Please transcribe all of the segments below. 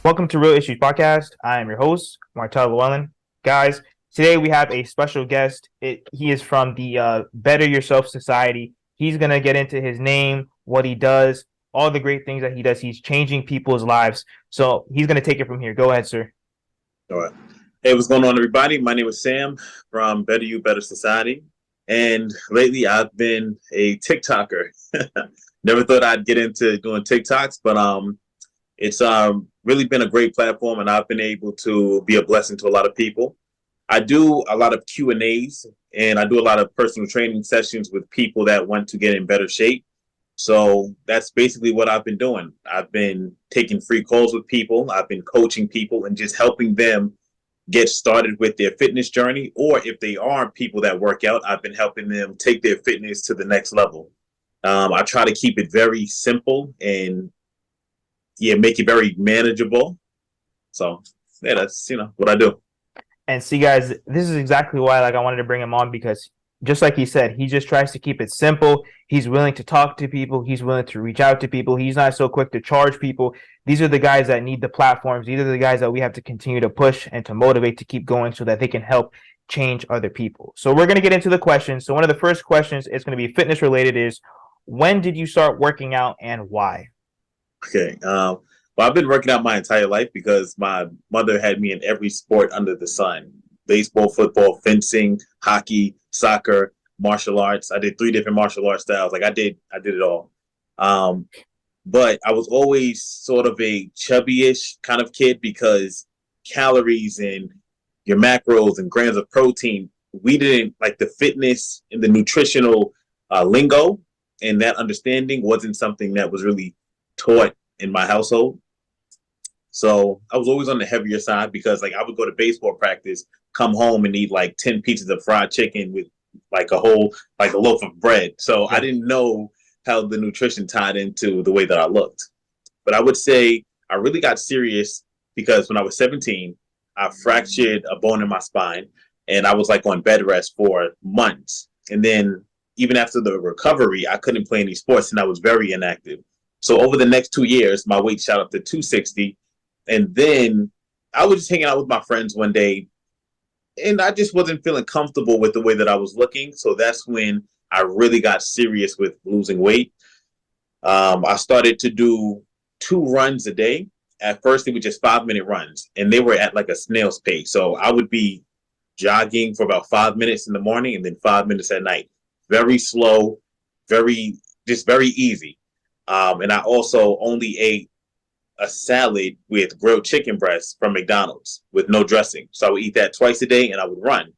Welcome to Real Issues Podcast. I am your host, Martel Llewellyn. Guys, today we have a special guest. He is from the Better Yourself Society. He's going to get into his name, what he does, all the great things that he does. He's changing people's lives. So he's going to take it from here. Go ahead, sir. All right. Hey, what's going on, everybody? My name is Sam from Better You, Better Society. And lately I've been a TikToker. Never thought I'd get into doing TikToks, but it's really been a great platform, and I've been able to be a blessing to a lot of people. I do a lot of Q&As, and I do a lot of personal training sessions with people that want to get in better shape. So that's basically what I've been doing. I've been taking free calls with people. I've been coaching people and just helping them get started with their fitness journey. Or if they are people that work out, I've been helping them take their fitness to the next level. I try to keep it very simple and make it very manageable. So yeah, that's what I do. And see, guys, this is exactly why I wanted to bring him on, because just like he said, he just tries to keep it simple. He's willing to talk to people. He's willing to reach out to people. He's not so quick to charge people. These are the guys that need the platforms. These are the guys that we have to continue to push and to motivate to keep going so that they can help change other people. So we're going to get into the questions. So one of the first questions is going to be fitness related is, when did you start working out and why? Okay. Well, I've been working out my entire life because my mother had me in every sport under the sun: baseball, football, fencing, hockey, soccer, martial arts. I did 3 different martial arts styles. I did it all. But I was always sort of a chubby-ish kind of kid because calories and your macros and grams of protein, we didn't like the fitness and the nutritional lingo, and that understanding wasn't something that was really taught in my household. So I was always on the heavier side because I would go to baseball practice, come home and eat 10 pieces of fried chicken with a loaf of bread. So I didn't know how the nutrition tied into the way that I looked. But I would say I really got serious because when I was 17, I fractured a bone in my spine and I was on bed rest for months. And then even after the recovery, I couldn't play any sports and I was very inactive. So over the next 2 years, my weight shot up to 260. And then I was just hanging out with my friends one day and I just wasn't feeling comfortable with the way that I was looking. So that's when I really got serious with losing weight. I started to do 2 runs a day. At first, it was just 5-minute runs, and they were at a snail's pace. So I would be jogging for about 5 minutes in the morning and then 5 minutes at night. Very slow, very easy. And I also only ate a salad with grilled chicken breasts from McDonald's with no dressing. So I would eat that twice a day and I would run.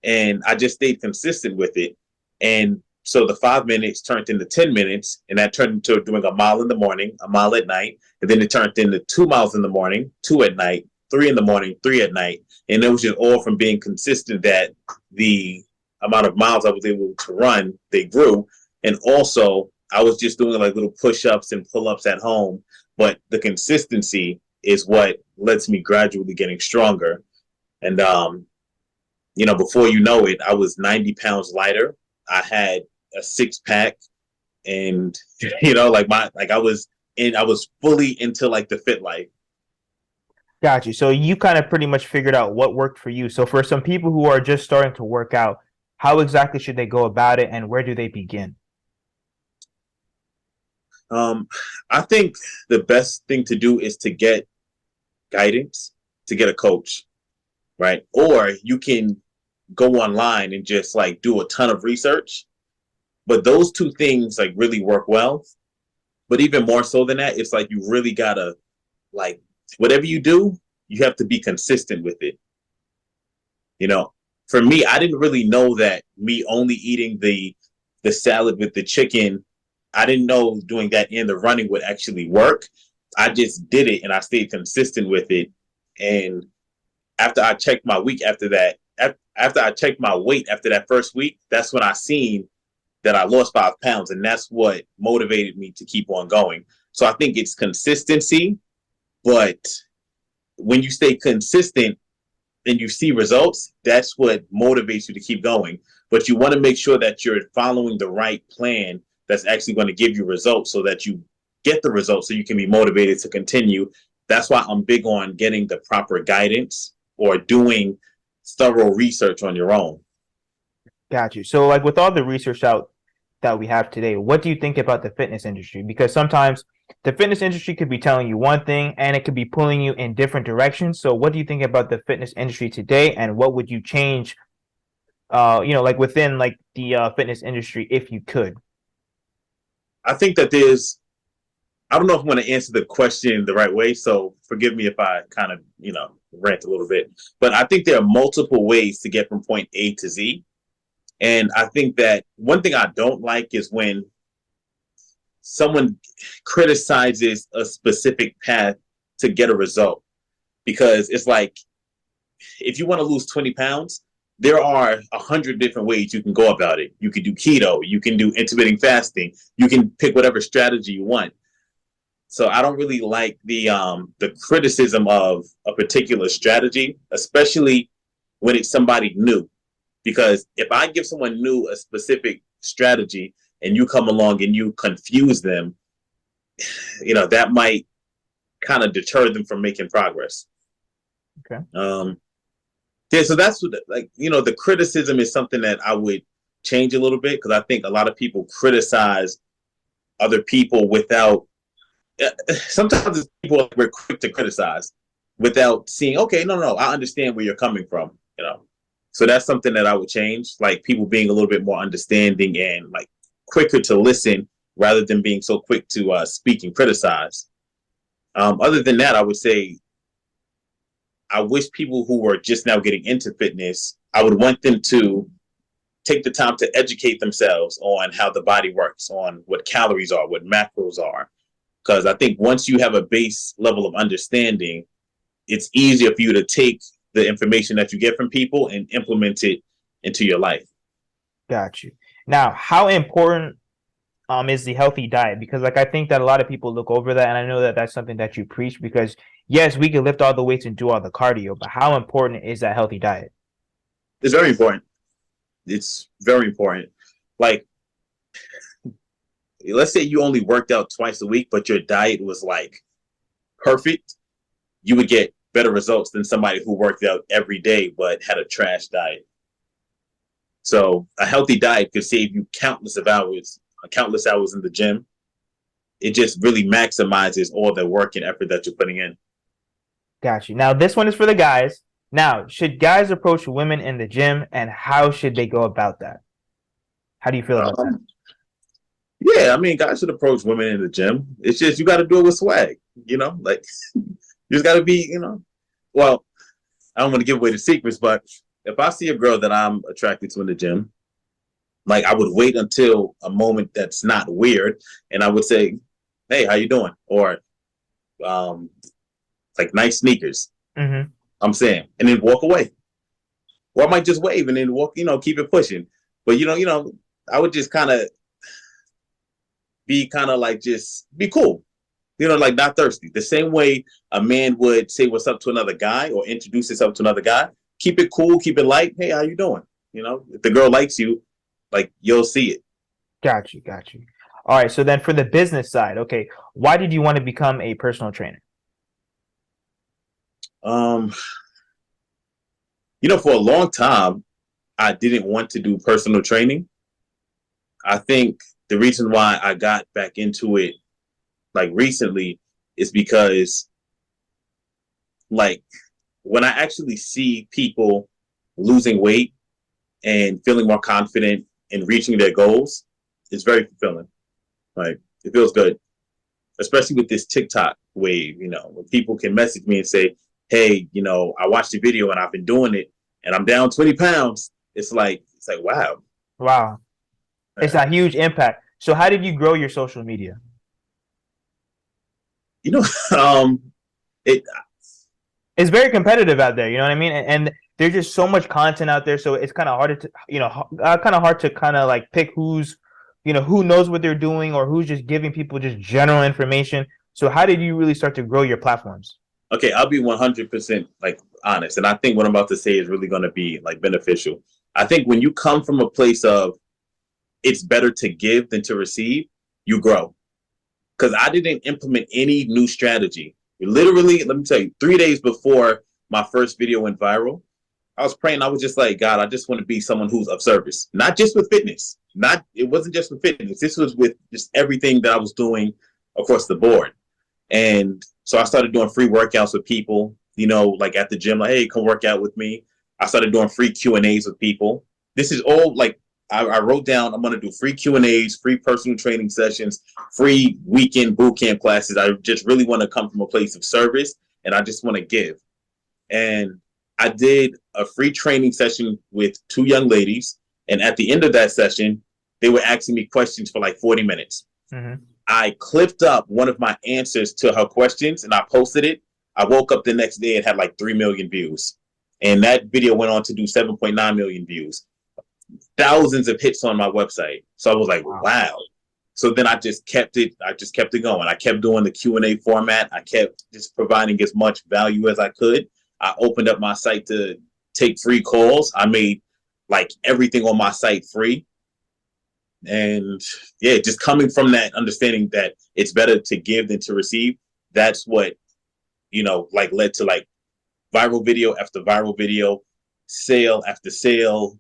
And I just stayed consistent with it. And so the 5 minutes turned into 10 minutes, and that turned into doing a mile in the morning, a mile at night. And then it turned into 2 miles in the morning, 2 at night, 3 in the morning, 3 at night. And it was just all from being consistent that the amount of miles I was able to run, they grew. And also I was just doing little push-ups and pull-ups at home. But the consistency is what lets me gradually getting stronger. And, before you know it, I was 90 pounds lighter. I had a 6-pack and, I was fully into the fit life. Got you. So you kind of pretty much figured out what worked for you. So for some people who are just starting to work out, how exactly should they go about it and where do they begin? I think the best thing to do is to get guidance, to get a coach, right? Or you can go online and just do a ton of research. But those two things really work well. But even more so than that, it's you really gotta whatever you do, you have to be consistent with it. For me, I didn't really know that me only eating the salad with the chicken, I didn't know doing that and the running would actually work. I just did it and I stayed consistent with it. And after I checked my week after that, after I checked my weight after that first week, that's when I seen that I lost 5 pounds. And that's what motivated me to keep on going. So I think it's consistency, but when you stay consistent and you see results, that's what motivates you to keep going. But you want to make sure that you're following the right plan that's actually going to give you results so that you get the results so you can be motivated to continue That's why I'm big on getting the proper guidance or doing thorough research on your own. Got you. So, like with all the research out that we have today, what do you think about the fitness industry? Because sometimes the fitness industry could be telling you one thing and it could be pulling you in different directions. So, what do you think about the fitness industry today, and what would you change? Like within like the fitness industry, if you could. I think that there's, I don't know if I'm going to answer the question the right way, so forgive me if I kind of, rant a little bit. But I think there are multiple ways to get from point A to Z. And I think that one thing I don't like is when someone criticizes a specific path to get a result. Because it's like, if you want to lose 20 pounds, there are 100 different ways you can go about it. You can do keto, you can do intermittent fasting, you can pick whatever strategy you want. So I don't really like the criticism of a particular strategy, especially when it's somebody new. Because if I give someone new a specific strategy and you come along and you confuse them, that might kind of deter them from making progress. Okay. Yeah, so that's what, the criticism is something that I would change a little bit, because I think a lot of people criticize other people without. Sometimes people are quick to criticize without seeing, okay, no, I understand where you're coming from, So that's something that I would change, like people being a little bit more understanding and like quicker to listen rather than being so quick to speak and criticize. Other than that, I would say I wish people who were just now getting into fitness, I would want them to take the time to educate themselves on how the body works, on what calories are, what macros are. Because I think once you have a base level of understanding, it's easier for you to take the information that you get from people and implement it into your life. Got you. Now, how important is the healthy diet? Because like I think that a lot of people look over that, and I know that that's something that you preach. Because yes, we can lift all the weights and do all the cardio, but how important is that healthy diet? It's very important. It's very important. Like, let's say you only worked out twice a week, but your diet was like perfect, you would get better results than somebody who worked out every day but had a trash diet. So a healthy diet could save you countless hours in the gym. It just really maximizes all the work and effort that you're putting in. Got you. Now, this one is for the guys. Now, should guys approach women in the gym, and how should they go about that? How do you feel about that? Yeah, I mean, guys should approach women in the gym. It's just you got to do it with swag, like you just got to be, well, I don't want to give away the secrets, but if I see a girl that I'm attracted to in the gym, like I would wait until a moment that's not weird, and I would say, "Hey, how you doing?" Or, like nice sneakers. Mm-hmm. I'm saying, and then walk away, or I might just wave and then walk, keep it pushing. But I would just kind of be like just be cool, like not thirsty. The same way a man would say what's up to another guy or introduce himself to another guy. Keep it cool, keep it light. Hey, how you doing? If the girl likes you, like you'll see it. Got you. All right. So then for the business side, okay, why did you want to become a personal trainer? For a long time, I didn't want to do personal training. I think the reason why I got back into it like recently is because like when I actually see people losing weight and feeling more confident in reaching their goals, it's very fulfilling. Like it feels good, especially with this TikTok wave, when people can message me and say, hey, I watched the video and I've been doing it and I'm down 20 pounds. It's like, wow. Wow. It's a huge impact. So how did you grow your social media? It It's very competitive out there, you know what I mean? And there's just so much content out there, so it's kind of hard to, kind of hard to kind of like pick who's, who knows what they're doing or who's just giving people just general information. So how did you really start to grow your platforms? Okay, I'll be 100% like honest, and I think what I'm about to say is really going to be like beneficial. I think when you come from a place of it's better to give than to receive, you grow. Because I didn't implement any new strategy Literally, let me tell you, 3 days before my first video went viral, I was praying. I was just like, God, I just want to be someone who's of service, not just with fitness. It wasn't just with fitness. This was with just everything that I was doing across the board. And so I started doing free workouts with people, like at the gym, like, hey, come work out with me. I started doing free Q&As with people. This is all like, I wrote down, I'm going to do free Q&As, free personal training sessions, free weekend boot camp classes. I just really want to come from a place of service, and I just want to give. And I did a free training session with 2 young ladies. And at the end of that session, they were asking me questions for like 40 minutes. Mm-hmm. I clipped up one of my answers to her questions and I posted it. I woke up the next day and had like 3 million views. And that video went on to do 7.9 million views. Thousands of hits on my website. So I was like, wow. So then I just kept it going. I kept doing the Q&A format. I kept just providing as much value as I could. I opened up my site to take free calls. I made like everything on my site free. And yeah, just coming from that understanding that it's better to give than to receive. That's what, like led to like viral video after viral video, sale after sale.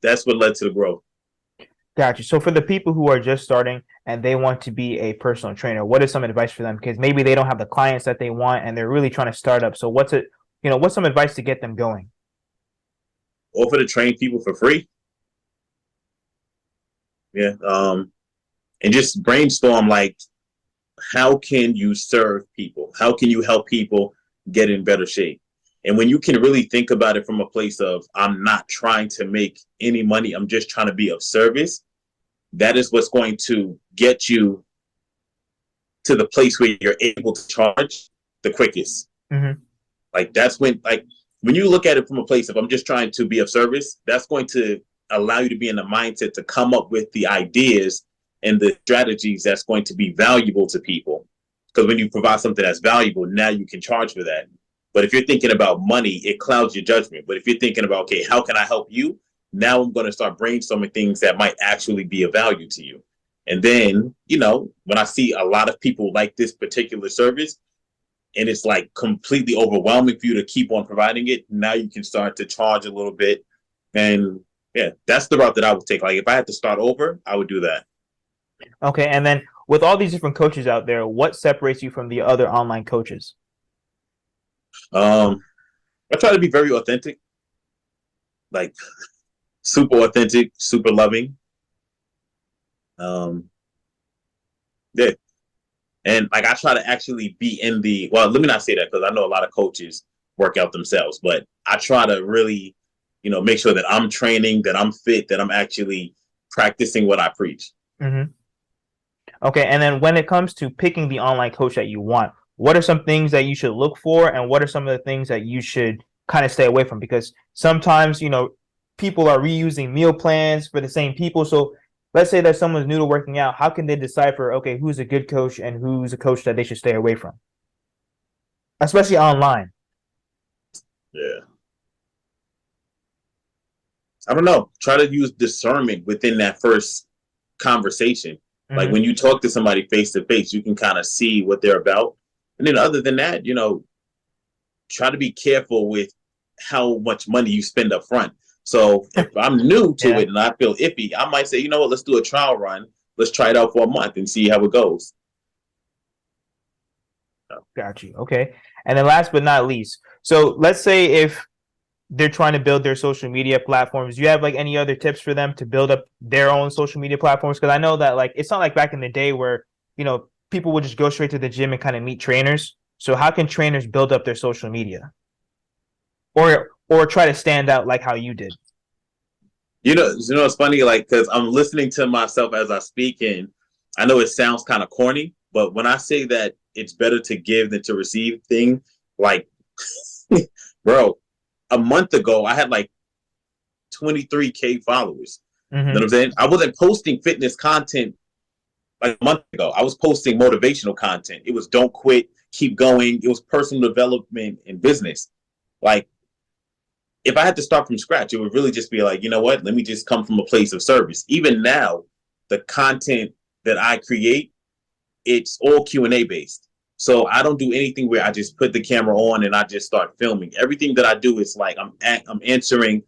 That's what led to the growth. Gotcha. So for the people who are just starting and they want to be a personal trainer, what is some advice for them? Because maybe they don't have the clients that they want and they're really trying to start up. So what's some advice to get them going? Offer to train people for free. Yeah. And just brainstorm like, how can you serve people? How can you help people get in better shape? And when you can really think about it from a place of, I'm not trying to make any money, I'm just trying to be of service, that is what's going to get you to the place where you're able to charge the quickest. Mm-hmm. Like that's when you look at it from a place of, I'm just trying to be of service, that's going to allow you to be in the mindset to come up with the ideas and the strategies that's going to be valuable to people. Because when you provide something that's valuable, now you can charge for that. But if you're thinking about money, it clouds your judgment. But if you're thinking about, okay, how can I help you? Now I'm going to start brainstorming things that might actually be of value to you. And then, when I see a lot of people like this particular service and it's like completely overwhelming for you to keep on providing it, now you can start to charge a little bit. And yeah, that's the route that I would take. Like if I had to start over, I would do that. Okay. And then with all these different coaches out there, what separates you from the other online coaches? I try to be very authentic, like super authentic, super loving. Yeah. And like I try to actually be let me not say that because I know a lot of coaches work out themselves, but I try to really, make sure that I'm training, that I'm fit, that I'm actually practicing what I preach. Mm-hmm. Okay. And then when it comes to picking the online coach that you want, what are some things that you should look for and what are some of the things that you should kind of stay away from? Because sometimes, people are reusing meal plans for the same people. So let's say that someone's new to working out. How can they decipher, okay, who's a good coach and who's a coach that they should stay away from? Especially online. Yeah. I don't know. Try to use discernment within that first conversation. Mm-hmm. Like when you talk to somebody face to face, you can kind of see what they're about. And then other than that, try to be careful with how much money you spend up front. So if I'm new to it and I feel iffy, I might say, you know what, let's do a trial run. Let's try it out for a month and see how it goes. Got you. Okay. And then last but not least, so let's say if they're trying to build their social media platforms, do you have like any other tips for them to build up their own social media platforms? Because I know that like it's not like back in the day where, people would just go straight to the gym and kind of meet trainers. So how can trainers build up their social media? Or try to stand out like how you did? It's funny, like, because I'm listening to myself as I speak, and I know it sounds kind of corny, but when I say that it's better to give than to receive thing, like, bro, a month ago, I had like 23K followers. Mm-hmm. You know what I'm saying? I wasn't posting fitness content like a month ago. I was posting motivational content. It was don't quit, keep going. It was personal development and business. Like, if I had to start from scratch, it would really just be like, you know what? Let me just come from a place of service. Even now, the content that I create, it's all Q&A based. So I don't do anything where I just put the camera on and I just start filming. Everything that I do is like I'm answering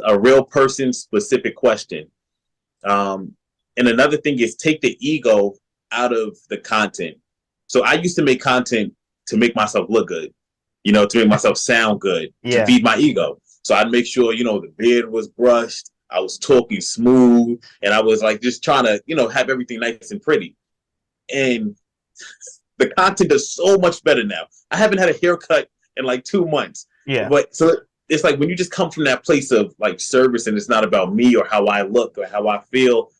a real person specific question. Um, and another thing is take the ego out of the content. So I used to make content to make myself look good, to make myself sound good, to Yeah. feed my ego. So I'd make sure, the beard was brushed, I was talking smooth, and I was like just trying to, have everything nice and pretty. And the content is so much better now. I haven't had a haircut in like 2 months. Yeah. But so it's like when you just come from that place of like service and it's not about me or how I look or how I feel,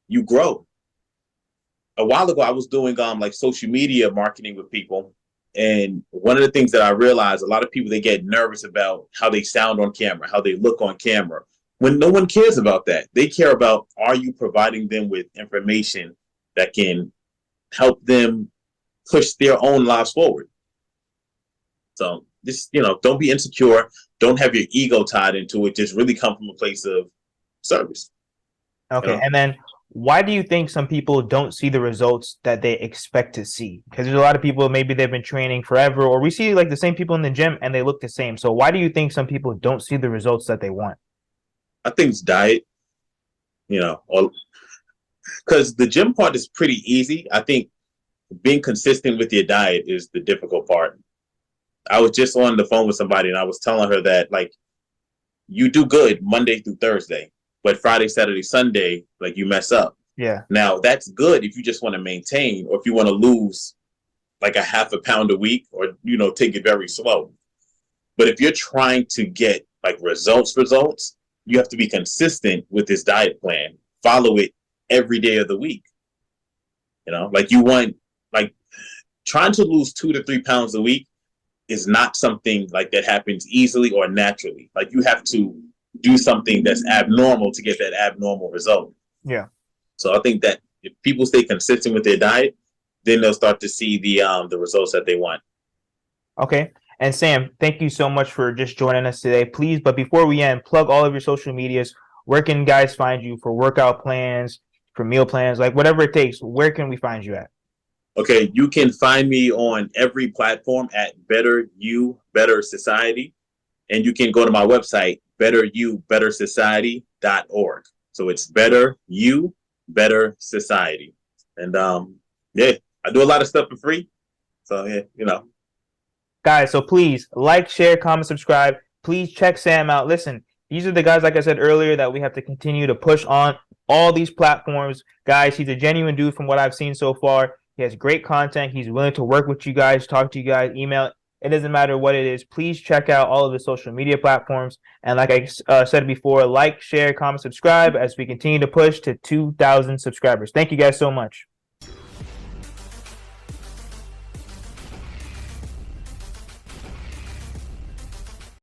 you grow. A while ago, I was doing like social media marketing with people. And one of the things that I realized, a lot of people, they get nervous about how they sound on camera, how they look on camera, when no one cares about that. They care about, are you providing them with information that can help them push their own lives forward? So just, don't be insecure. Don't have your ego tied into it. Just really come from a place of service. Okay. And then why do you think some people don't see the results that they expect to see? Because there's a lot of people, maybe they've been training forever, or we see like the same people in the gym and they look the same. So why do you think some people don't see the results that they want? I think it's diet, or because the gym part is pretty easy. I think being consistent with your diet is the difficult part. I was just on the phone with somebody and I was telling her that like you do good Monday through Thursday, but Friday, Saturday, Sunday, like you mess up. Yeah. Now that's good if you just want to maintain or if you want to lose like a half a pound a week or, take it very slow. But if you're trying to get like results, you have to be consistent with this diet plan. Follow it every day of the week. Like you want, like trying to lose 2 to 3 pounds a week is not something like that happens easily or naturally. Like you have to do something that's abnormal to get that abnormal result. Yeah. So I think that if people stay consistent with their diet, then they'll start to see the results that they want. Okay. And Sam, thank you so much for just joining us today. Please, but before we end, plug all of your social medias. Where can guys find you for workout plans, for meal plans, like whatever it takes? Where can we find you at? Okay, you can find me on every platform at Better You, Better Society. And you can go to my website, betteryou.bettersociety.org. So it's Better You, Better Society. And yeah, I do a lot of stuff for free. So yeah, Guys, so please like, share, comment, subscribe. Please check Sam out. Listen, these are the guys, like I said earlier, that we have to continue to push on all these platforms. Guys, he's a genuine dude from what I've seen so far. He has great content. He's willing to work with you guys, talk to you guys, email. It doesn't matter what it is. Please check out all of the social media platforms. And like I said before, like, share, comment, subscribe as we continue to push to 2,000 subscribers. Thank you guys so much.